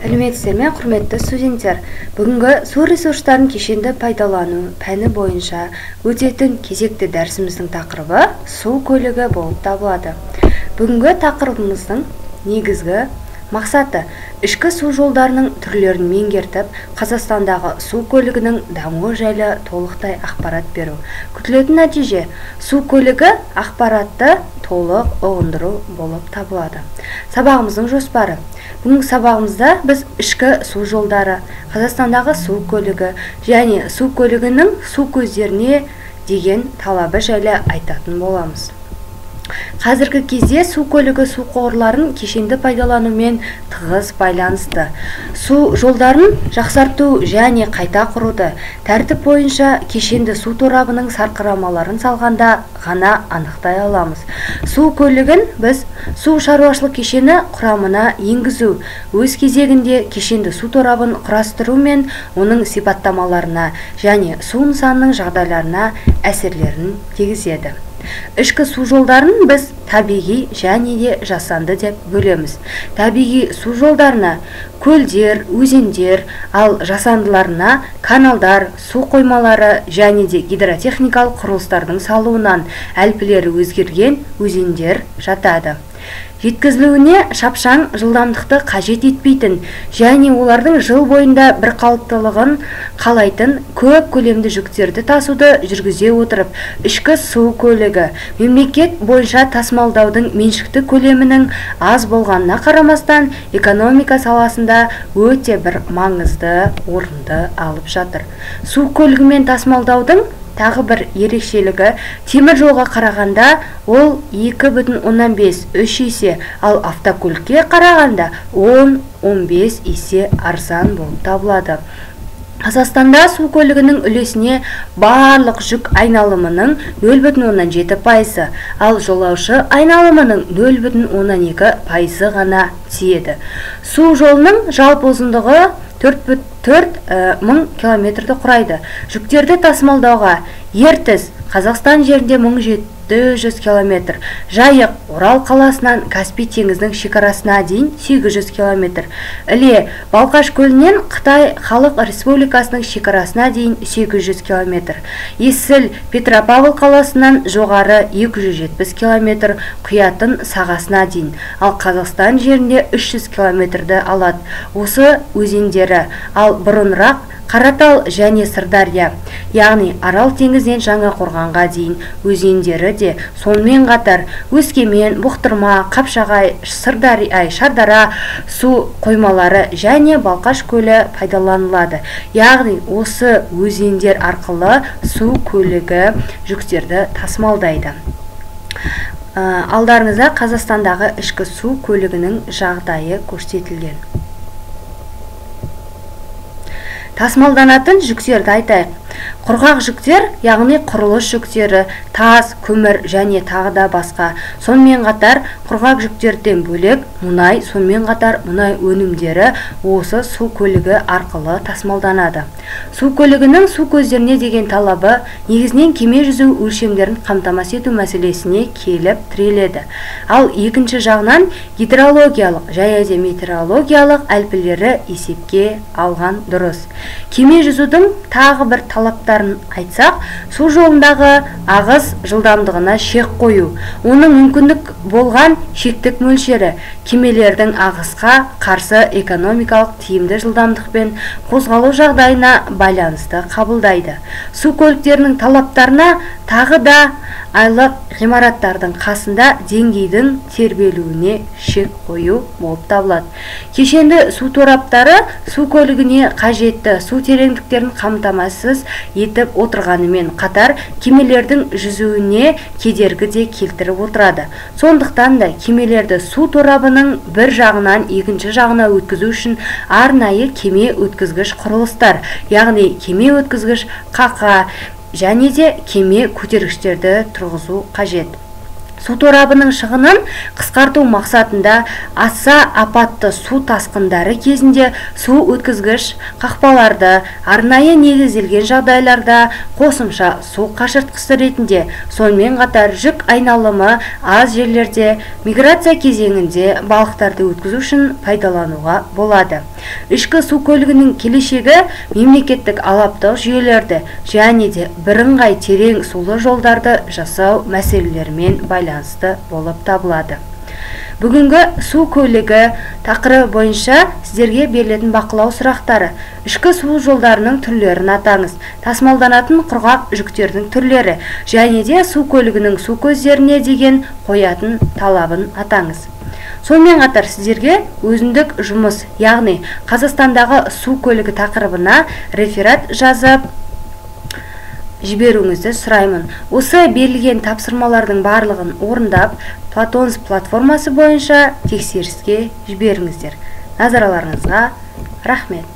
Сәлеметсіздер ме, құрметті студенттер? Бүгінгі су ресурстарын кешенді пайдалану пәні бойынша өтетін кезекті дәрісіміздің тақырыбы су көлігі болып табылады. Бүгінгі тақырыбымыздың негізгі мақсаты ішкі су жолдарының түрлерін меңгертіп, Қазақстандағы су көлігінің дамуы жайлы толықтай ақпарат беру. Күтілетін нәтиже су көлігі ақпаратты толық ұғындыру болып табылады. Сабағымыздың жоспары. Бүгінгі сабағымызда біз ішкі су жолдары, Қазақстандағы су көлігі және су көлігінің су көздеріне деген талабы жайлы айтатын боламыз. Қазіргі кезде су көлігі су құбырларын кешенді пайдаланумен тығыз байланысты. Су жолдарын жақсарту және қайта құруды тәртіп бойынша кешенді су торабының сарқырамаларын салғанда ғана анықтай аламыз. Су көлігін біз су шаруашылық кешені құрамына енгізу, өз кезегінде кешенді су торабын құрастыру мен оның сипаттамаларына және су нысанының жағдайларына әсерлерін тигізеді. Ішкі су жолдарын біз табиғи және де жасанды деп бөлеміз. Табиғи су жолдарына көлдер, өзендер, ал жасандыларына каналдар, су қоймалары және де гидротехникалық құрылыстардың салуынан әлпілері өзгерген өзендер жатады. Жеткізілуіне шапшаң жылдамдықты қажет етпейтін және олардың жыл бойында бір қалыптылығын қалайтын көп көлемді жүктерді тасуды жүргізе отырып, ішкі су көлігі мемлекет бойынша тасымалдаудың меншікті көлемінің аз болғанына қарамастан экономика саласында өте бір маңызды орынды алып жатыр. Су көлігімен тасымалдаудың тағы бір ерекшелігі темір жолға қарағанда ол 2,5-3 есе, ал автокөлікке қарағанда 10-15 есе арзан болып табылады. Қазақстанда су көлігінің үлесіне барлық жүк айналымының 0,7%, ал жолаушы айналымының 0,2% ғана тиеді. Су жолының жалпы ұзындығы 4,4 километрді құрайды. Жүктерді тасымалдауға Ертіс, Қазақстан жерінде 1700 километр, Жайық, Орал қаласынан Каспий теңізінің шекарасына дейін 800 километр, Іле, Балқаш көлінен Қытай Халық Республикасының шекарасына дейін 800 километр, Есіл, Петропавл қаласынан жоғары 270 километр құятын сағасына дейін, ал Қазақстан жерінде 300 километрді алады. Осы өзендері, ал бұрынырақ Қаратал және Сырдария, яғни Арал теңізінен Жаңақорғанға дейін өзендері де, сонымен қатар Өскемен, Бұқтырма, Қапшағай, Шардара су қоймалары және Балқаш көлі пайдаланылады. Яғни осы өзендер арқылы су көлігі жүктерді тасымалдайды. Алдарыңызда Қазақстандағы ішкі су көлігінің жағдайы көрсетілген. Тасымалданатын жүктерді айтайық. Құрғақ жүктер, яғни құрылыс жүктері, тас, көмір және тағы да басқа. Сонымен қатар құрғақ жүктерден бөлек мұнай, сонымен қатар мұнай өнімдері осы су көлігі арқылы тасымалданады. Су көлігінің су көздеріне деген талабы негізінен кеме жүзу өлшемдерін қамтамасыз ету мәселесіне келіп тіреледі. Ал екінші жағынан гидрологиялық және метеорологиялық әлпілері есепке алған дұрыс. Кеме жүзудің тағы бір талаптарын айтсақ, су жолындағы ағыс жылдамдығына шек қою, оның мүмкіндік болған шектік мөлшері, кемелердің ағысқа қарсы экономикалық тиімді жылдамдықпен қозғалу жағдайына байланысты қабылдайды. Су көліктерінің талаптарына тағы да айлық ғимараттардың қасында деңгейдің тербелуіне шек қою болып табылады. Кешенді су тораптары су көлігіне қажетті су тереңдіктерін қамтамасыз етіп отырғанымен қатар кемелердің жүзуіне кедергі де келтіріп отырады. Сондықтан да кемелерді су торабының бір жағынан екінші жағына өткізу үшін арнайы кеме өткізгіш құрылыстар, яғни кеме өткізгіш қақа және де кеме көтергіштерді тұрғызу қажет. су торабының шығынын қысқарту мақсатында аса апатты су тасқындары кезінде су өткізгіш қақпаларды арнайы негізделген жағдайларда қосымша су қашыртқышы ретінде, сонымен қатар жүк айналымы аз жерлерде миграция кезеңінде балықтарды өткізу үшін пайдалануға болады. Ішкі су көлігінің келешегі мемлекеттік алаптық жүйелерді және де бірыңғай терең сулы жолдарды жасау мәселелерімен байланысты болып табылады. Бүгінгі су көлігі тақырыбы бойынша сіздерге берілетін бақылау сұрақтары: ішкі су жолдарының түрлерін атаңыз, тасымалданатын құрғақ жүктердің түрлері және де су көлігінің су көздеріне деген қоятын талабын атаңыз. Сонымен қатар сіздерге өзіндік жұмыс, яғни Қазақстандағы су көлігі тақырыбына реферат жазып жіберуіңізді сұраймын. Осы берілген тапсырмалардың барлығын орындап, Платонс платформасы бойынша тексеріске жіберіңіздер. Назарларыңызға рахмет.